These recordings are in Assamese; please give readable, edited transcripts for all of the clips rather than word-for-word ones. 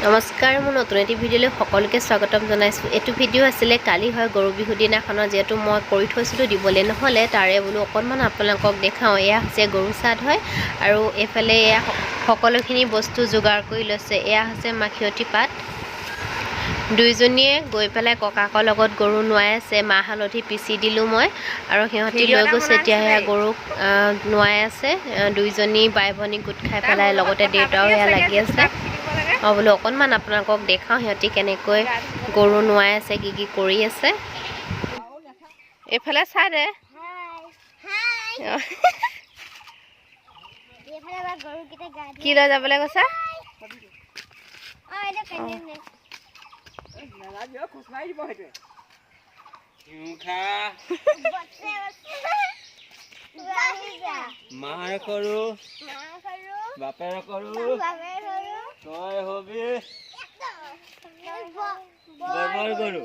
নমস্কাৰ, মোৰ নতুন এটি ভিডিঅ'লৈ সকলোকে স্বাগতম জনাইছোঁ। এইটো ভিডিঅ' আছিলে কালি হয় গৰু বিহু দিনাখনৰ, যিহেতু মই কৰি থৈছিলোঁ দিবলৈ নহ'লে, তাৰে বোলো অকণমান আপোনালোকক দেখাওঁ। এয়া হৈছে গৰু চাদ হয় আৰু এইফালে এয়া সকলোখিনি বস্তু যোগাৰ কৰি লৈছে। এয়া হৈছে মাখিয়তী পাত। দুইজনীয়ে গৈ পেলাই ককাকৰ লগত গৰু নোৱাই আছে। মাহ হালধি পিচি দিলোঁ মই আৰু সিহঁতি লৈ গৈছে। এতিয়া সেয়া গৰুক নোৱাই আছে। দুইজনী বাই ভনী গোট খাই পেলাই, লগতে দেউতাও এয়া লাগি আছে। বোলো অকণমান আপোনালোকক দেখাওঁ সিহঁতি কেনেকৈ গৰু নোৱাই আছে, কি কি কৰি আছে। এইফালে চাই দে। কি লৈ যাবলৈ কৈছা? মাৰ কৰো বাপেৰ কৰো তই হবি বাবাৰ কৰো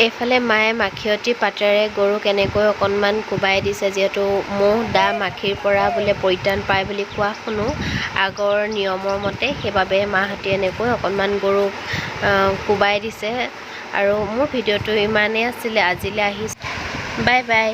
এইফালে মায়ে মাখিয়তী পাতেৰে গৰুক এনেকৈ অকণমান কোবাই দিছে, যিহেতু মহ দাহ মাখিৰ পৰা বোলে পৰিত্ৰাণ পায় বুলি কোৱা শুনো আগৰ নিয়মৰ মতে। সেইবাবে মাহঁতে এনেকৈ অকণমান গৰুক কোবাই দিছে। আৰু মোৰ ভিডিঅ'টো ইমানেই আছিলে। আজিলৈ আহিছোঁ, বাই বাই।